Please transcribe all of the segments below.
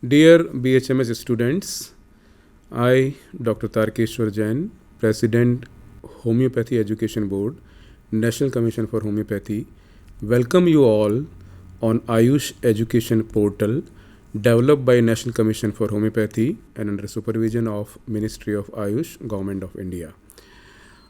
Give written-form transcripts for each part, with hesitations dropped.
Dear BHMS students, I, Dr. Tarkeshwar Jain, President, Homeopathy Education Board, National Commission for Homeopathy, welcome you all on Ayush Education Portal, developed by National Commission for Homeopathy and under supervision of Ministry of Ayush, Government of India.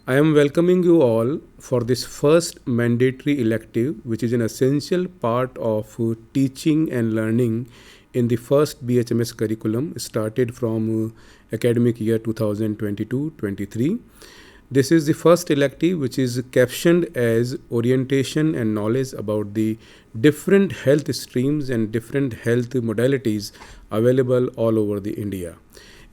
I am welcoming you all for this first mandatory elective, which is an essential part of teaching and learning in the first BHMS curriculum started from academic year 2022-23. This is the first elective which is captioned as orientation and knowledge about the different health streams and different health modalities available all over the India.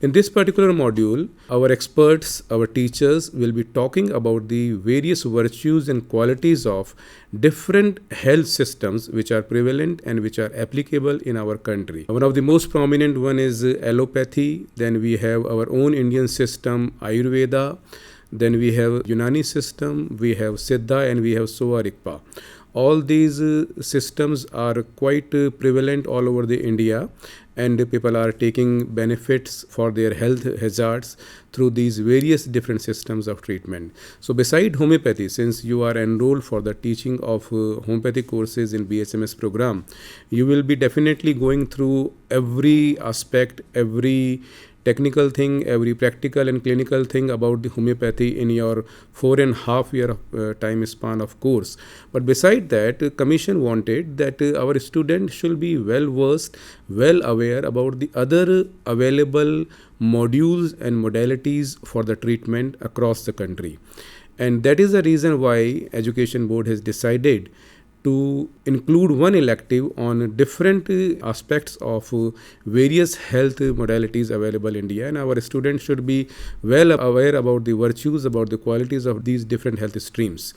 In this particular module, our experts, our teachers will be talking about the various virtues and qualities of different health systems which are prevalent and which are applicable in our country. One of the most prominent one is allopathy. Then we have our own Indian system, Ayurveda. Then we have Unani system, we have Siddha, and we have Sowa Rigpa. All these systems are quite prevalent all over the India, and people are taking benefits for their health hazards through these various different systems of treatment. So beside homeopathy, since you are enrolled for the teaching of homeopathic courses in BHMS program, you will be definitely going through every aspect, every technical thing, every practical and clinical thing about the homeopathy in your 4.5 year time span of course. But beside that, Commission wanted that our students should be well versed, well aware about the other available modules and modalities for the treatment across the country. And that is the reason why Education Board has decided to include one elective on different aspects of various health modalities available in India, and our students should be well aware about the virtues, about the qualities of these different health streams,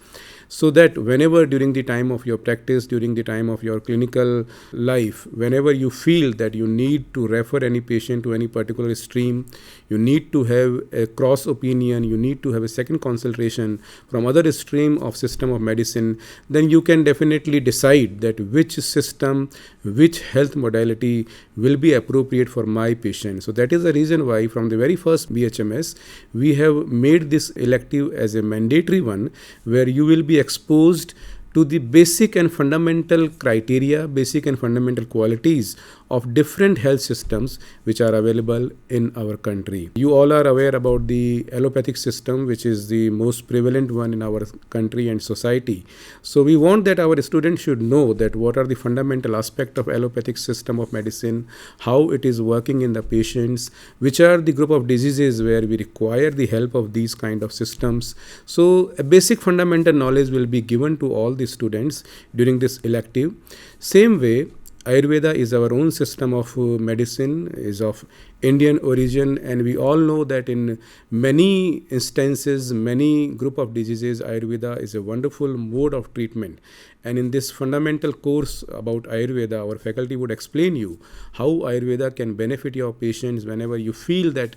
so that whenever during the time of your practice, during the time of your clinical life, whenever you feel that you need to refer any patient to any particular stream, you need to have a cross opinion, you need to have a second consultation from other stream of system of medicine, then you can definitely decide that which system, which health modality will be appropriate for my patient. So that is the reason why from the very first BHMS, we have made this elective as a mandatory one, where you will be exposed to the basic and fundamental criteria, basic and fundamental qualities of different health systems which are available in our country. You all are aware about the allopathic system, which is the most prevalent one in our country and society. So we want that our students should know that what are the fundamental aspects of allopathic system of medicine, how it is working in the patients, which are the group of diseases where we require the help of these kind of systems. So a basic fundamental knowledge will be given to all the students during this elective. Same way, Ayurveda is our own system of medicine, is of Indian origin, and we all know that in many instances, many group of diseases, Ayurveda is a wonderful mode of treatment. And in this fundamental course about Ayurveda, our faculty would explain you how Ayurveda can benefit your patients whenever you feel that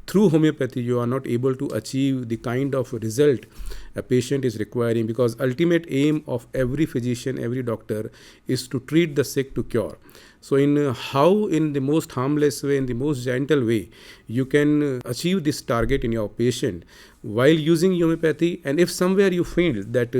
through homeopathy you are not able to achieve the kind of result a patient is requiring, because ultimate aim of every physician, every doctor is to treat the sick, to cure. So how in the most harmless way, in the most gentle way, you can achieve this target in your patient while using homeopathy. And if somewhere you feel that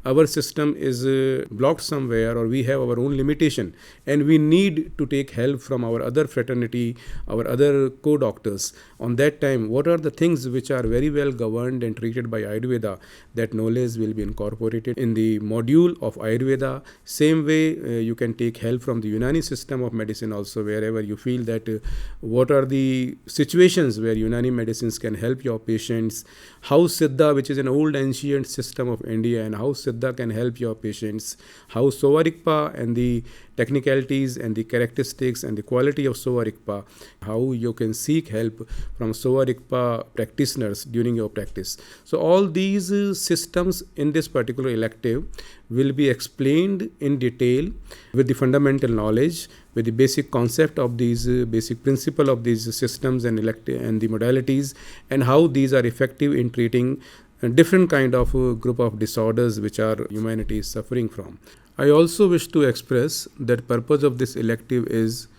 our system is blocked somewhere, or we have our own limitation and we need to take help from our other fraternity, our other co-doctors, on that time, what are the things which are very well governed and treated by Ayurveda, that knowledge will be incorporated in the module of Ayurveda. Same way, you can take help from the Unani system of medicine also, wherever you feel that what are the situations where Unani medicines can help your patients, how Siddha, which is an old ancient system of India, and how Siddha can help your patients, how Sowa Rigpa and the technicalities and the characteristics and the quality of Sowa Rigpa, how you can seek help from Sowa Rigpa practitioners during your practice. So all these systems in this particular elective will be explained in detail with the fundamental knowledge, with the basic concept of these, basic principle of these systems and the modalities, and how these are effective in treating a different kind of group of disorders which our humanity is suffering from. I also wish to express that purpose of this elective is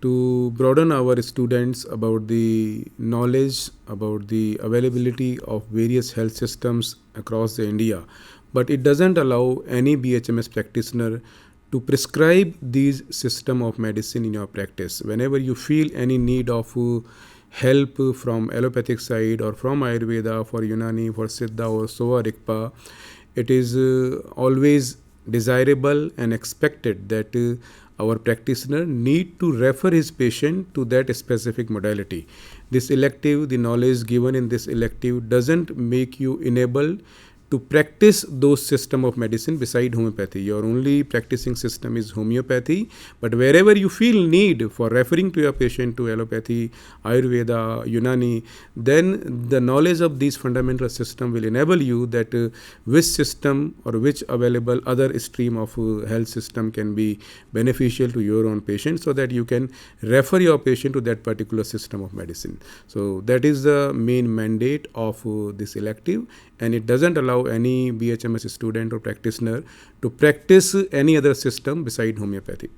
to broaden our students about the knowledge about the availability of various health systems across the India. But it doesn't allow any BHMS practitioner to prescribe these system of medicine in your practice. Whenever you feel any need of help from allopathic side or from Ayurveda, for Unani, for Siddha or Sowa Rigpa, it is always desirable and expected that our practitioner need to refer his patient to that specific modality. This elective, the knowledge given in this elective doesn't make you enabled to practice those system of medicine beside homeopathy. Your only practicing system is homeopathy, but wherever you feel need for referring to your patient to allopathy, Ayurveda, Unani, then the knowledge of these fundamental system will enable you that which system or which available other stream of health system can be beneficial to your own patient, so that you can refer your patient to that particular system of medicine. So that is the main mandate of this elective, and it doesn't allow any BHMS student or practitioner to practice any other system beside homeopathy.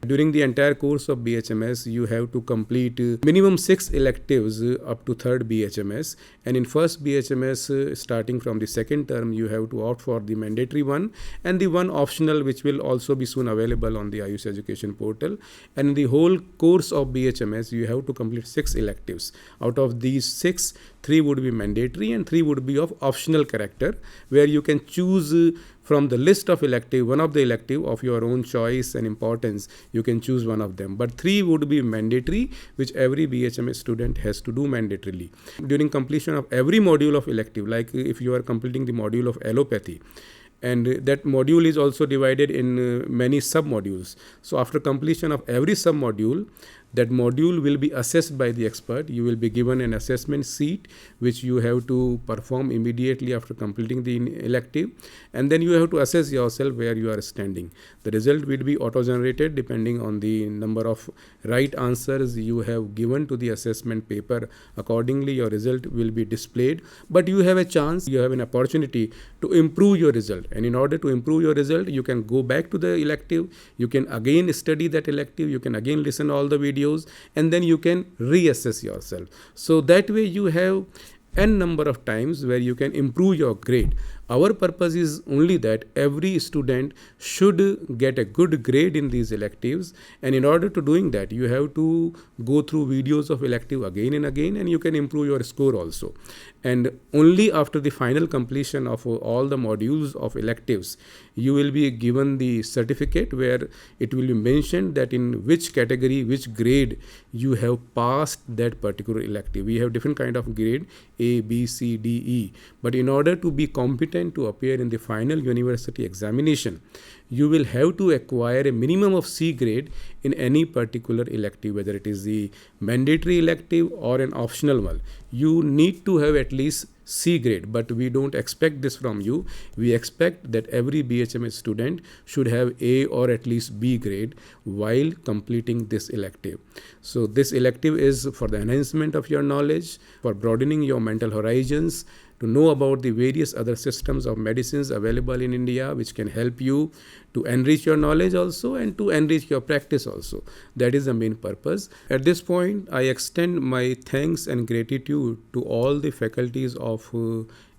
During the entire course of BHMS, you have to complete minimum 6 electives up to 3rd BHMS. And in first BHMS, starting from the second term, you have to opt for the mandatory one and the one optional, which will also be soon available on the Ayush education portal. And in the whole course of BHMS, you have to complete 6 electives. Out of these 6, 3 would be mandatory and 3 would be of optional character, where you can choose from the list of elective, one of the elective of your own choice and importance, you can choose one of them. But 3 would be mandatory, which every BHMS student has to do mandatorily. During completion of every module of elective, like if you are completing the module of allopathy, and that module is also divided in many sub-modules. So after completion of every sub-module, that module will be assessed by the expert. You will be given an assessment sheet, which you have to perform immediately after completing the elective. And then you have to assess yourself where you are standing. The result will be auto-generated depending on the number of right answers you have given to the assessment paper. Accordingly, your result will be displayed. But you have a chance, you have an opportunity to improve your result. And in order to improve your result, you can go back to the elective. You can again study that elective. You can again listen all the videos, and then you can reassess yourself. So that way you have n number of times where you can improve your grade. Our purpose is only that every student should get a good grade in these electives, and in order to doing that, you have to go through videos of elective again and again, and you can improve your score also. And only after the final completion of all the modules of electives, you will be given the certificate where it will be mentioned that in which category, which grade you have passed that particular elective. We have different kind of grade, A, B, C, D, E. But in order to be competent to appear in the final university examination, you will have to acquire a minimum of C grade in any particular elective, whether it is the mandatory elective or an optional one. You need to have at least C grade, but we don't expect this from you. We expect that every BHMS student should have A or at least B grade while completing this elective. So this elective is for the enhancement of your knowledge, for broadening your mental horizons, to know about the various other systems of medicines available in India, which can help you to enrich your knowledge also and to enrich your practice also. That is the main purpose. At this point, I extend my thanks and gratitude to all the faculties of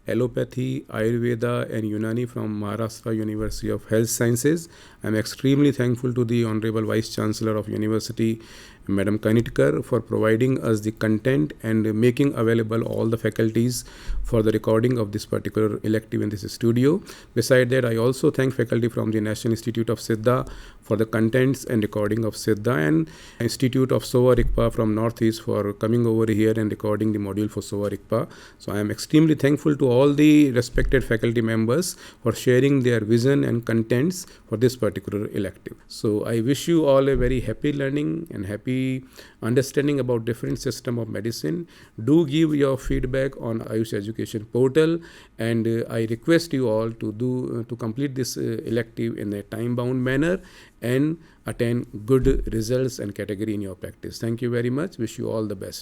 Allopathy, Ayurveda and Unani from Maharashtra University of Health Sciences. I am extremely thankful to the Honorable Vice Chancellor of University, Madam Kanitkar, for providing us the content and making available all the faculties for the recording of this particular elective in this studio. Beside that, I also thank faculty from the National Institute of Siddha for the contents and recording of Siddha, and Institute of Sowa Rigpa from Northeast for coming over here and recording the module for Sowa Rigpa. So I am extremely thankful to all the respected faculty members for sharing their vision and contents for this particular elective. So I wish you all a very happy learning and happy understanding about different system of medicine. Do give your feedback on Ayush education portal, and I request you all to complete this elective in a time bound manner and attain good results and category in your practice. Thank you very much. Wish you all the best.